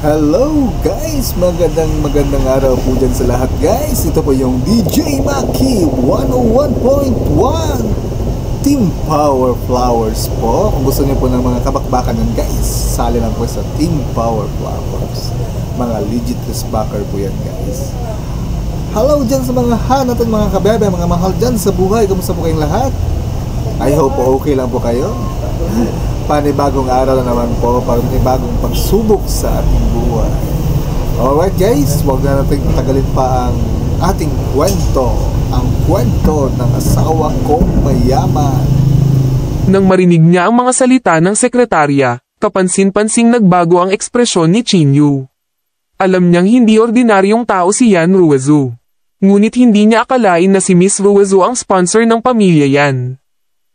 Hello guys! Magandang araw po dyan sa lahat guys. Ito po yung DJ Maki 101.1 Team Power Flowers po. Kung gusto niyo po ng mga kabakbakan nun guys, sali lang po sa Team Power Flowers. Mga legit backer po yan guys. Hello dyan sa mga hanat at mga kabebe, mga mahal dyan sa buhay. Kamusta po kayong lahat? I hope okay lang po kayo. Panibagong araw na naman po, panibagong pagsubok sa ating buhay. Alright guys, huwag na natin tagalin pa ang ating kwento. Ang kwento ng asawa kong mayaman. Nang marinig niya ang mga salita ng sekretarya, kapansin-pansing nagbago ang ekspresyon ni Chinyu. Alam niyang hindi ordinaryong tao si Yan Ruizu. Ngunit hindi niya akalain na si Miss Ruizu ang sponsor ng pamilya Yan.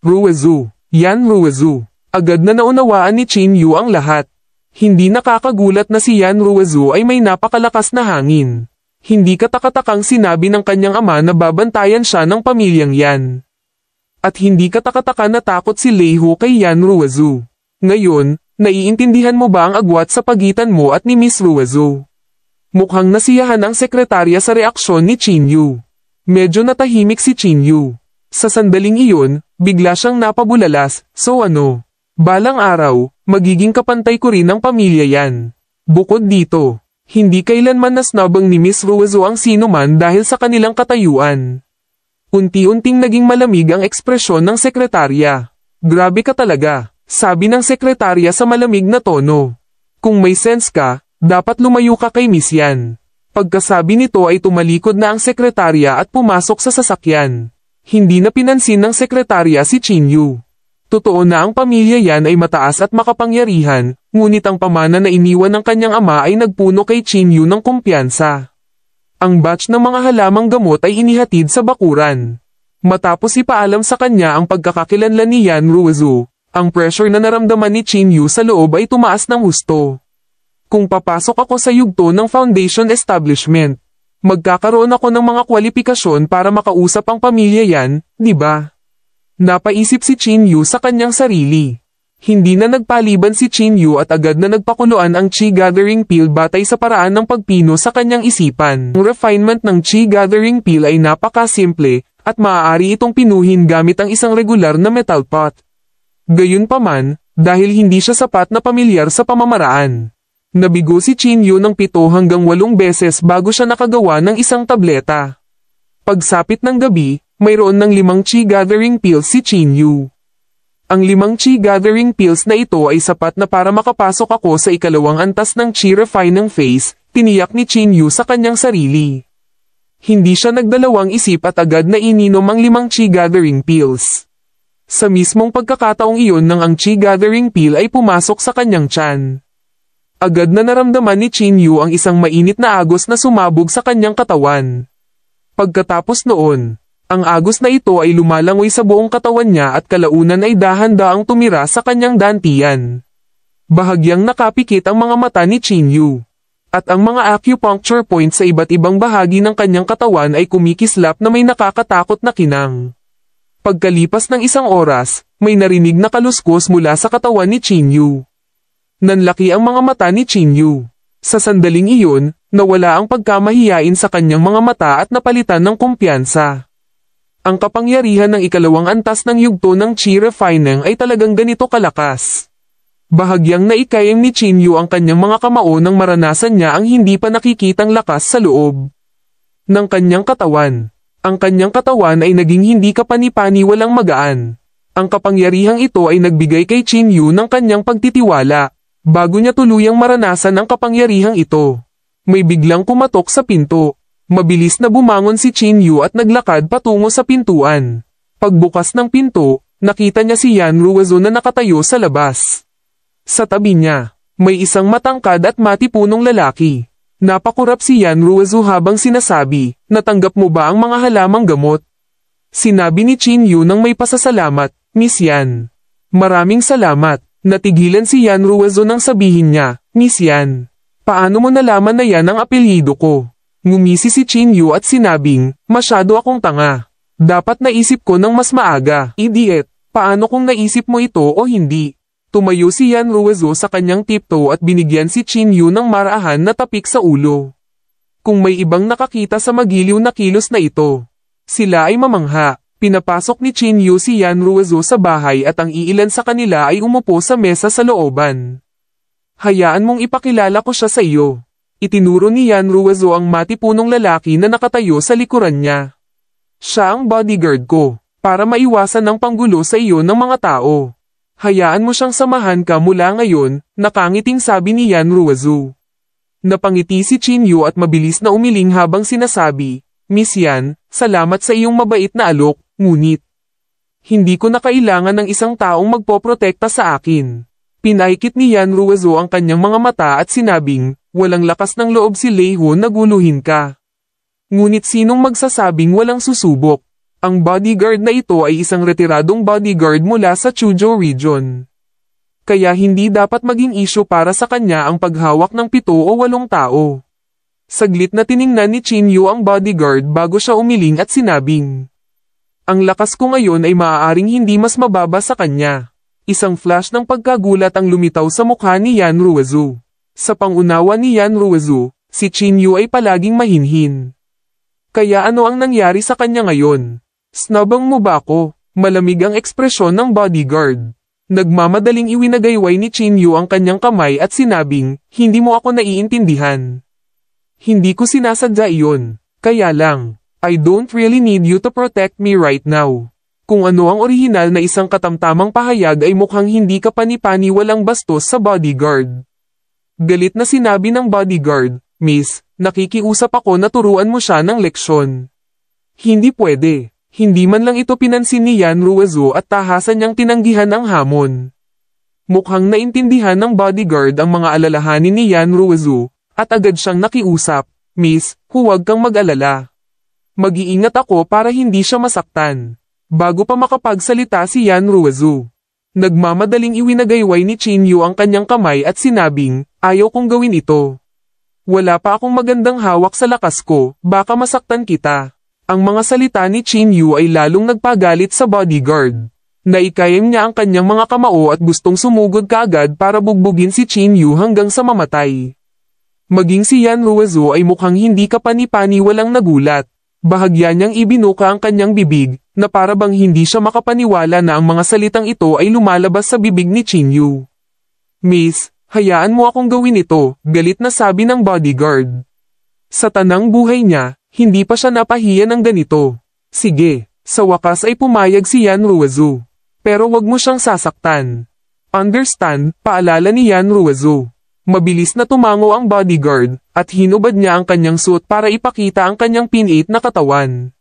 Ruizu, Yan Ruizu. Agad na naunawaan ni Chinyu ang lahat. Hindi nakakagulat na si Yan Ruizu ay may napakalakas na hangin. Hindi katakatakang sinabi ng kanyang ama na babantayan siya ng pamilyang Yan. At hindi katakataka na takot si Leiho kay Yan Ruizu. Ngayon, naiintindihan mo ba ang agwat sa pagitan mo at ni Miss Ruizu? Mukhang nasiyahan ang sekretarya sa reaksyon ni Chinyu. Medyo natahimik si Chinyu. Sa sandaling iyon, bigla siyang napabulalas, so ano? Balang araw, magiging kapantay ko rin ng pamilya Yan. Bukod dito, hindi kailanman nasnobang ni Miss Ruizu ang sinuman dahil sa kanilang katayuan. Unti-unting naging malamig ang ekspresyon ng sekretarya. Grabe ka talaga, sabi ng sekretarya sa malamig na tono. Kung may sense ka, dapat lumayo ka kay Miss Yan. Pagkasabi nito ay tumalikod na ang sekretarya at pumasok sa sasakyan. Hindi na pinansin ng sekretarya si Chinyu. Totoo na ang pamilya Yan ay mataas at makapangyarihan, ngunit ang pamana na iniwan ng kanyang ama ay nagpuno kay Chinyu ng kumpiyansa. Ang batch ng mga halamang gamot ay inihatid sa bakuran. Matapos ipaalam sa kanya ang pagkakakilanlan ni Yan Ruizu, ang pressure na naramdaman ni Chinyu sa loob ay tumaas ng husto. Kung papasok ako sa yugto ng foundation establishment, magkakaroon ako ng mga kwalipikasyon para makausap ang pamilya Yan, di ba? Napaisip si Chinyu sa kanyang sarili. Hindi na nagpaliban si Chinyu at agad na nagpakuluan ang Chi Gathering Pill batay sa paraan ng pagpino sa kanyang isipan. Ang refinement ng Chi Gathering Pill ay napakasimple, at maaari itong pinuhin gamit ang isang regular na metal pot. Gayunpaman, dahil hindi siya sapat na pamilyar sa pamamaraan, nabigo si Chinyu ng 7 hanggang 8 beses bago siya nakagawa ng isang tableta. Pagsapit ng gabi, mayroon ng 5 Chi Gathering Pills si Chinyu. Ang 5 Chi Gathering Pills na ito ay sapat na para makapasok ako sa ikalawang antas ng Chi Refining Phase, tiniyak ni Chinyu sa kanyang sarili. Hindi siya nagdalawang isip at agad na ininom ang 5 Chi Gathering Pills. Sa mismong pagkakataong iyon nang ang Chi Gathering Pill ay pumasok sa kanyang tiyan. Agad na naramdaman ni Chinyu ang isang mainit na agos na sumabog sa kanyang katawan. Pagkatapos noon, ang agos na ito ay lumalangoy sa buong katawan niya at kalaunan ay dahan-daang tumira sa kanyang dantian. Bahagyang nakapikit ang mga mata ni Chinyu. At ang mga acupuncture points sa iba't ibang bahagi ng kanyang katawan ay kumikislap na may nakakatakot na kinang. Pagkalipas ng 1 oras, may narinig na kaluskos mula sa katawan ni Chinyu. Nanlaki ang mga mata ni Chinyu. Sa sandaling iyon, nawala ang pagkamahiyain sa kanyang mga mata at napalitan ng kumpiyansa. Ang kapangyarihan ng ikalawang antas ng yugto ng Chi Refining ay talagang ganito kalakas. Bahagyang naikayam ni Chinyu ang kanyang mga kamao nang maranasan niya ang hindi pa nakikitang lakas sa loob ng kanyang katawan. Ang kanyang katawan ay naging hindi kapani-paniwalang magaan. Ang kapangyarihang ito ay nagbigay kay Chinyu ng kanyang pagtitiwala, bago niya tuluyang maranasan ang kapangyarihang ito. May biglang kumatok sa pinto. Mabilis na bumangon si Chinyu at naglakad patungo sa pintuan. Pagbukas ng pinto, nakita niya si Yan Ruizu na nakatayo sa labas. Sa tabi niya, may isang matangkad at matipunong lalaki. Napakurap si Yan Ruizu habang sinasabi, "Natanggap mo ba ang mga halamang gamot?" Sinabi ni Chinyu nang may pasasalamat, "Miss Yan." "Maraming salamat." Natigilan si Yan Ruizu nang sabihin niya, "Miss Yan, paano mo nalaman na yan ang apelyido ko?" Ngumisi si Chinyu at sinabing, "Masyado akong tanga. Dapat naisip ko ng mas maaga." "Idiot, paano kung naisip mo ito o hindi?" Tumayo si Yan Ruizu sa kanyang tiptoe at binigyan si Chin Yu ng marahan na tapik sa ulo. Kung may ibang nakakita sa magiliw na kilos na ito, sila ay mamangha. Pinapasok ni Chin Yu si Yan Ruizu sa bahay at ang iilan sa kanila ay umupo sa mesa sa looban. Hayaan mong ipakilala ko siya sa iyo. Itinuro ni Yan Ruizu ang matipunong lalaki na nakatayo sa likuran niya. Siya ang bodyguard ko, para maiwasan ng panggulo sa iyo ng mga tao. Hayaan mo siyang samahan ka mula ngayon, nakangiting sabi ni Yan Ruizu. Napangiti si Chin Yu at mabilis na umiling habang sinasabi, Miss Yan, salamat sa iyong mabait na alok, ngunit hindi ko na kailangan ng isang taong magpoprotekta sa akin. Pinaikit ni Yan Ruizu ang kanyang mga mata at sinabing, walang lakas ng loob si Lei Ho na guluhin ka. Ngunit sinong magsasabing walang susubok? Ang bodyguard na ito ay isang retiradong bodyguard mula sa Chuzhou region. Kaya hindi dapat maging issue para sa kanya ang paghawak ng 7 o 8 tao. Saglit na tiningnan ni Chin Yu ang bodyguard bago siya umiling at sinabing, ang lakas ko ngayon ay maaaring hindi mas mababa sa kanya. Isang flash ng pagkagulat ang lumitaw sa mukha ni Yan Ruizu. Sa pangunawa ni Yan Ruizu, si Chin Yu ay palaging mahinhin. Kaya ano ang nangyari sa kanya ngayon? Snubang mo ba ako? Malamig ang ekspresyon ng bodyguard. Nagmamadaling iwinagayway ni Chin Yu ang kanyang kamay at sinabing, hindi mo ako naiintindihan. Hindi ko sinasadya iyon. Kaya lang, I don't really need you to protect me right now. Kung ano ang orihinal na isang katamtamang pahayag ay mukhang hindi ka pani-paniwalang bastos sa bodyguard. Galit na sinabi ng bodyguard, Miss, nakikiusap ako na turuan mo siya ng leksyon. Hindi pwede. Hindi man lang ito pinansin ni Yan Ruizu at tahasan niyang tinanggihan ang hamon. Mukhang naintindihan ng bodyguard ang mga alalahanin ni Yan Ruizu, at agad siyang nakiusap, Miss, huwag kang mag-alala. Mag-iingat ako para hindi siya masaktan. Bago pa makapagsalita si Yan Ruizu, nagmamadaling iwinagayway ni Chin Yu ang kanyang kamay at sinabing, ayaw kong gawin ito. Wala pa akong magandang hawak sa lakas ko, baka masaktan kita. Ang mga salita ni Chin Yu ay lalong nagpagalit sa bodyguard. Naikayam niya ang kanyang mga kamao at gustong sumugod kaagad para bugbugin si Chin Yu hanggang sa mamatay. Maging si Yan Ruizu ay mukhang hindi ka pani-paniwalang nagulat. Bahagya niyang ibinuka ang kanyang bibig, na para bang hindi siya makapaniwala na ang mga salitang ito ay lumalabas sa bibig ni Chin Yu. Miss, hayaan mo akong gawin ito, galit na sabi ng bodyguard. Sa tanang buhay niya, hindi pa siya napahiya ng ganito. Sige, sa wakas ay pumayag si Yan Ruizu. Pero wag mo siyang sasaktan. Understand, paalala ni Yan Ruizu. Mabilis na tumango ang bodyguard, at hinubad niya ang kanyang suit para ipakita ang kanyang pinit na katawan.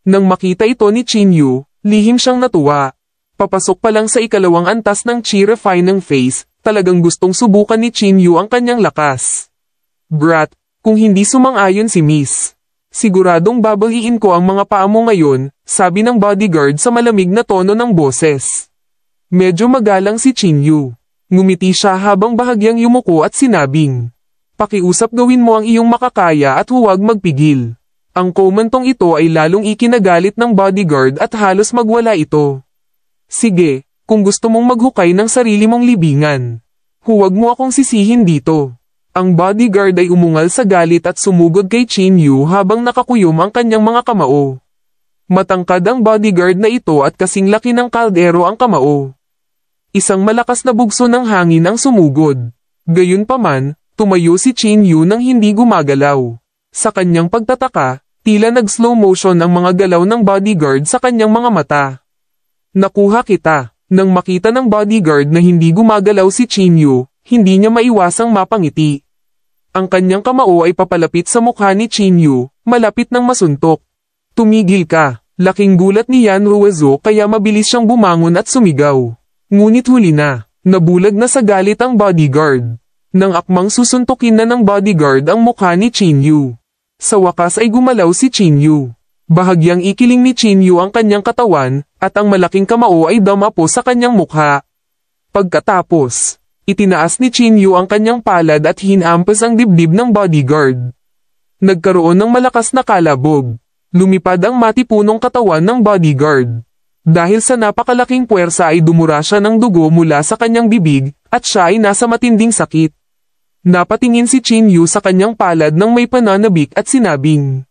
Nang makita ito ni Chin Yu, lihim siyang natuwa. Papasok pa lang sa ikalawang antas ng chi-refine ng face, talagang gustong subukan ni Chin Yu ang kanyang lakas. Brat, kung hindi sumang-ayon si Miss, siguradong babaliin ko ang mga paa mo ngayon, sabi ng bodyguard sa malamig na tono ng boses. Medyo magalang si Chin Yu. Ngumiti siya habang bahagyang yumuko at sinabing, pakiusap gawin mo ang iyong makakaya at huwag magpigil. Ang kommentong ito ay lalong ikinagalit ng bodyguard at halos magwala ito. Sige, kung gusto mong maghukay ng sarili mong libingan, huwag mo akong sisihin dito. Ang bodyguard ay umungal sa galit at sumugod kay Chin Yu habang nakakuyom ang kanyang mga kamao. Matangkad ang bodyguard na ito at kasing laki ng kaldero ang kamao. Isang malakas na bugso ng hangin ang sumugod. Gayunpaman, tumayo si Chin Yu nang hindi gumagalaw. Sa kanyang pagtataka, tila nag-slow motion ang mga galaw ng bodyguard sa kanyang mga mata. Nakuha kita. Nang makita ng bodyguard na hindi gumagalaw si Chin Yu, hindi niya maiwasang mapangiti. Ang kanyang kamao ay papalapit sa mukha ni Chin Yu, malapit ng masuntok. Tumigil ka. Laking gulat ni Yan Ruizu kaya mabilis siyang bumangon at sumigaw. Ngunit huli na, nabulag na sa galit ang bodyguard. Nang akmang susuntukin na ng bodyguard ang mukha ni Chin Yu. Sa wakas ay gumalaw si Chin Yu. Bahagyang ikiling ni Chin Yu ang kanyang katawan, at ang malaking kamao ay dumapo sa kanyang mukha. Pagkatapos, itinaas ni Chin Yu ang kanyang palad at hinampas ang dibdib ng bodyguard. Nagkaroon ng malakas na kalabog. Lumipad ang matipunong katawan ng bodyguard. Dahil sa napakalaking puwersa ay dumura siya ng dugo mula sa kanyang bibig, at siya ay nasa matinding sakit. Napatingin si Chin Yu sa kanyang palad ng may pananabik at sinabing,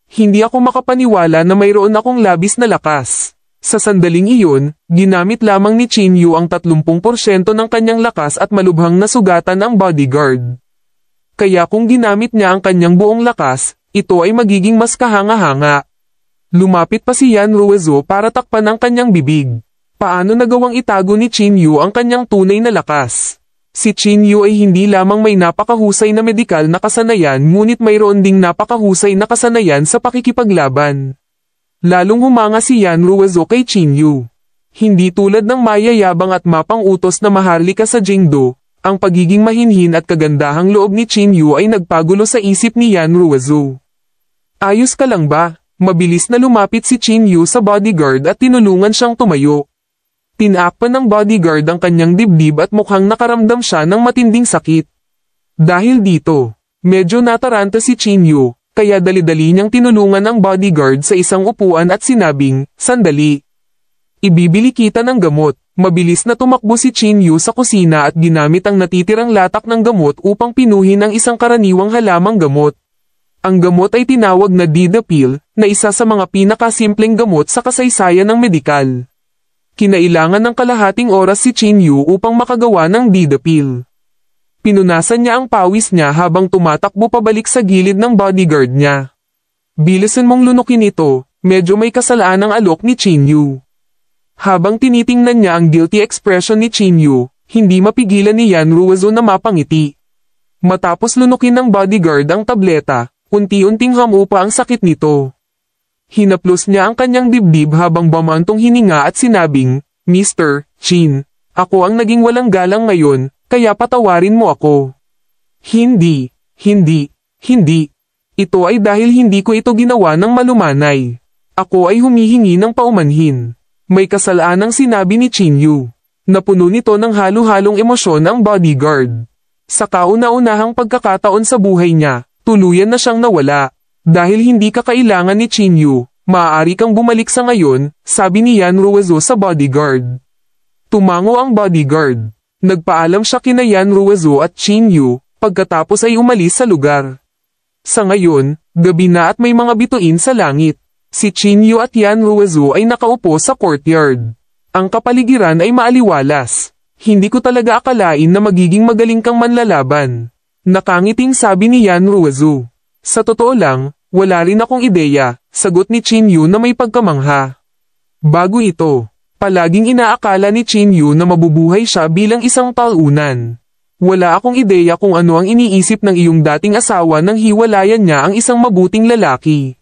"Hindi ako makapaniwala na mayroon akong labis na lakas." Sa sandaling iyon, ginamit lamang ni Chin Yu ang 30% ng kanyang lakas at malubhang nasugatan ang bodyguard. Kaya kung ginamit niya ang kanyang buong lakas, ito ay magiging mas kahanga-hanga. Lumapit pa si Yan Ruizo para takpan ang kanyang bibig. Paano nagawang itago ni Chin Yu ang kanyang tunay na lakas? Si Chin Yu ay hindi lamang may napakahusay na medikal na kasanayan ngunit mayroon ding napakahusay na kasanayan sa pakikipaglaban. Lalong humanga si Yan Ruizo kay Chin Yu. Hindi tulad ng mayayabang at mapang-utos na maharlika sa Jingdo, ang pagiging mahinhin at kagandahang loob ni Chin Yu ay nagpagulo sa isip ni Yan Ruizo. Ayos ka lang ba? Mabilis na lumapit si Chin Yu sa bodyguard at tinulungan siyang tumayo. Tinakpan ng bodyguard ang kanyang dibdib at mukhang nakaramdam siya ng matinding sakit. Dahil dito, medyo nataranta si Chin Yu, kaya dali-dali niyang tinulungan ang bodyguard sa isang upuan at sinabing, "Sandali. Ibibili kita ng gamot." Mabilis na tumakbo si Chin Yu sa kusina at ginamit ang natitirang latak ng gamot upang pinuhin ang isang karaniwang halamang gamot. Ang gamot ay tinawag na Didapil, na isa sa mga pinakasimpleng gamot sa kasaysayan ng medikal. Kinailangan ng kalahating oras si Chin Yu upang makagawa ng Didapil. Pinunasan niya ang pawis niya habang tumatakbo pabalik sa gilid ng bodyguard niya. "Bilisan mong lunukin ito, medyo may kasalaan ang alok ni Chin Yu." Habang tinitingnan niya ang guilty expression ni Chin Yu, hindi mapigilan ni Yan Ruizo na mapangiti. Matapos lunukin ng bodyguard ang tableta, unti-unting hamupa ang sakit nito. Hinaplos niya ang kanyang dibdib habang bumantong hininga at sinabing, "Mr. Chin, ako ang naging walang galang ngayon, kaya patawarin mo ako." Hindi. Ito ay dahil hindi ko ito ginawa ng malumanay. Ako ay humihingi ng paumanhin. May kasalanang sinabi ni Chin Yu. Napuno nito ng halo-halong emosyon ang bodyguard. Sa kauna-unahang pagkakataon sa buhay niya, tuluyan na siyang nawala. Dahil hindi ka kailangan ni Chin Yu, maaari kang bumalik sa ngayon, sabi ni Yan Ruizo sa bodyguard. Tumango ang bodyguard. Nagpaalam siya kina Yan Ruizo at Chin Yu, pagkatapos ay umalis sa lugar. Sa ngayon, gabi na at may mga bituin sa langit. Si Chin Yu at Yan Ruizo ay nakaupo sa courtyard. Ang kapaligiran ay maaliwalas. Hindi ko talaga akalain na magiging magaling kang manlalaban. Nakangiting sabi ni Yan Ruizo. Sa totoo lang, wala rin akong ideya, sagot ni Chin Yu na may pagkamangha. Bago ito, palaging inaakala ni Chin Yu na mabubuhay siya bilang isang talunan. Wala akong ideya kung ano ang iniisip ng iyong dating asawa nang hiwalayan niya ang isang mabuting lalaki.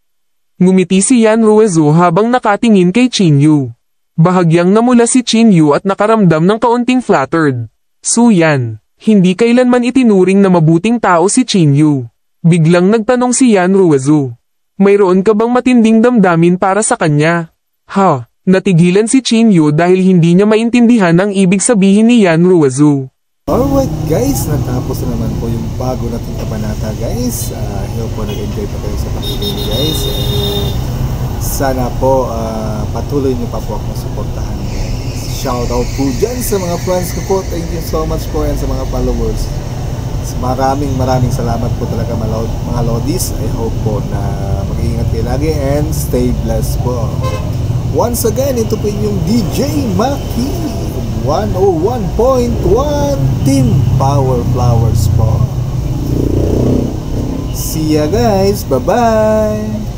Ngumiti si Yan Ruizo habang nakatingin kay Chin Yu. Bahagyang namula si Chin Yu at nakaramdam ng kaunting flattered. "So Yan, hindi kailanman itinuring na mabuting tao si Chin Yu." Biglang nagtanong si Yan Ruizo. "Mayroon ka bang matinding damdamin para sa kanya?" Natigilan si Chin Yu dahil hindi niya maintindihan ang ibig sabihin ni Yan Ruizo. Alright guys, natapos na naman po yung bago nating kabanata guys. Hope po nag-enjoy pa kayo sa pakikinig guys. Sana po patuloy niyo pa po akong suportahan guys. Shoutout po dyan sa mga friends ko po. Thank you so much po and sa mga followers. Maraming salamat po talaga mga lodis. I hope po na mag-iingat kayo lagi and stay blessed po. Once again, ito po yung DJ Maki 101.1 Team Power Flowers po. See ya guys, bye bye.